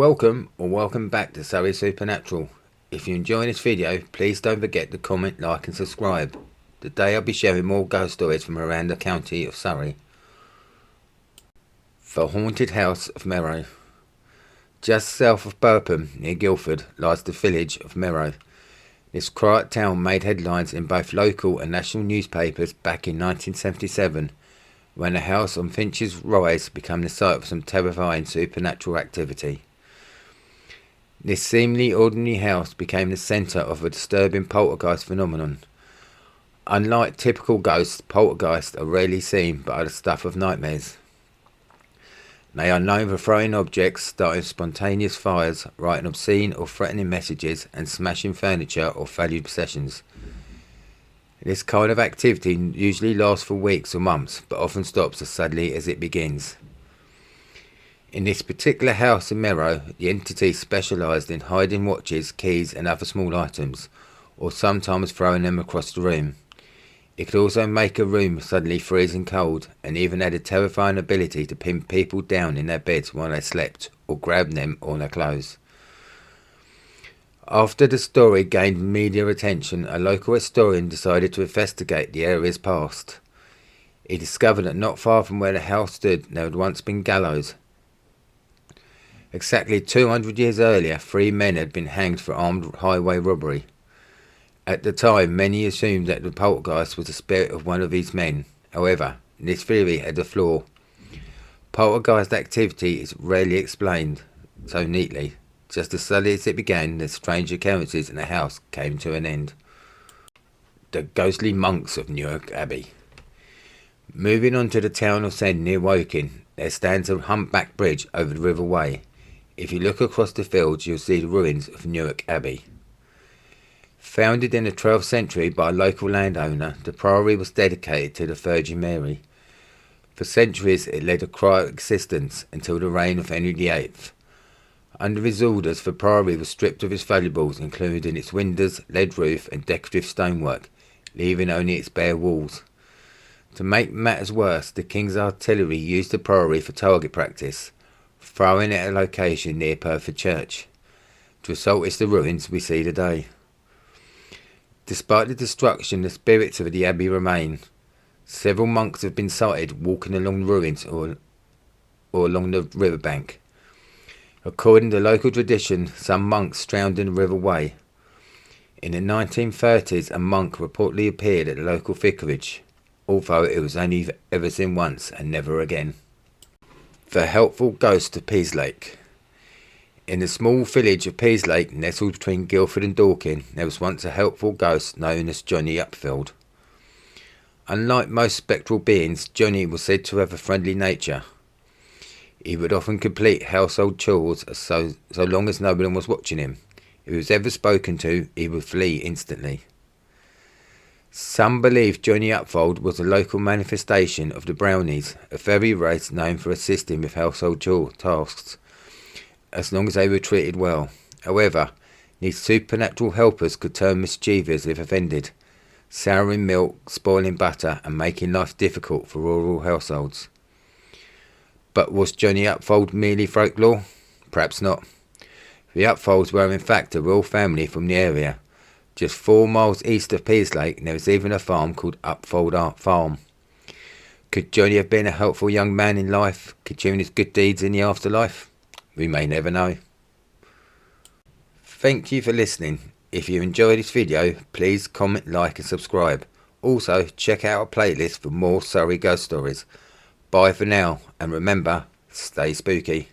Welcome back to Surrey Supernatural. If you're enjoying this video, please don't forget to comment, like and subscribe. Today I'll be sharing more ghost stories from around the county of Surrey. The Haunted House of Merrow. Just south of Burpham, near Guildford, lies the village of Merrow. This quiet town made headlines in both local and national newspapers back in 1977, when the house on Finch's Rise became the site of some terrifying supernatural activity. This seemingly ordinary house became the centre of a disturbing poltergeist phenomenon. Unlike typical ghosts, poltergeists are rarely seen but are the stuff of nightmares. They are known for throwing objects, starting spontaneous fires, writing obscene or threatening messages, and smashing furniture or valued possessions. This kind of activity usually lasts for weeks or months, but often stops as suddenly as it begins. In this particular house in Merrow, the entity specialised in hiding watches, keys and other small items, or sometimes throwing them across the room. It could also make a room suddenly freezing cold, and even had a terrifying ability to pin people down in their beds while they slept, or grab them or their clothes. After the story gained media attention, a local historian decided to investigate the area's past. He discovered that not far from where the house stood there had once been gallows. Exactly 200 years earlier, 3 men had been hanged for armed highway robbery. At the time, many assumed that the poltergeist was the spirit of one of these men. However, this theory had a flaw. Poltergeist activity is rarely explained so neatly. Just as suddenly as it began, the strange occurrences in the house came to an end. The ghostly monks of Newark Abbey. Moving on to the town of Send near Woking, there stands a humpback bridge over the River Wey. If you look across the fields, you'll see the ruins of Newark Abbey. Founded in the 12th century by a local landowner, the priory was dedicated to the Virgin Mary. For centuries it led a quiet existence until the reign of Henry VIII. Under his orders, the priory was stripped of its valuables, including its windows, lead roof and decorative stonework, leaving only its bare walls. To make matters worse, the king's artillery used the priory for target practice, throwing it at a location near Perford Church. The result is the ruins we see today. Despite the destruction, the spirits of the abbey remain. Several monks have been sighted walking along the ruins or along the riverbank. According to local tradition, some monks drowned in the River Wey. In the 1930s, a monk reportedly appeared at the local vicarage, although it was only ever seen once and never again. The helpful ghost of Peaslake. In the small village of Peaslake, nestled between Guildford and Dorking, there was once a helpful ghost known as Johnny Upfold. Unlike most spectral beings, Johnny was said to have a friendly nature. He would often complete household chores so long as no one was watching him. If he was ever spoken to, he would flee instantly. Some believe Johnny Upfold was a local manifestation of the Brownies, a fairy race known for assisting with household chore tasks, as long as they were treated well. However, these supernatural helpers could turn mischievous if offended, souring milk, spoiling butter and making life difficult for rural households. But was Johnny Upfold merely folklore? Perhaps not. The Upfolds were in fact a royal family from the area. Just 4 miles east of Peaslake, there is even a farm called Upfold Farm. Could Johnny have been a helpful young man in life, continuing his good deeds in the afterlife? We may never know. Thank you for listening. If you enjoyed this video, please comment, like and subscribe. Also, check out our playlist for more Surrey ghost stories. Bye for now, and remember, stay spooky.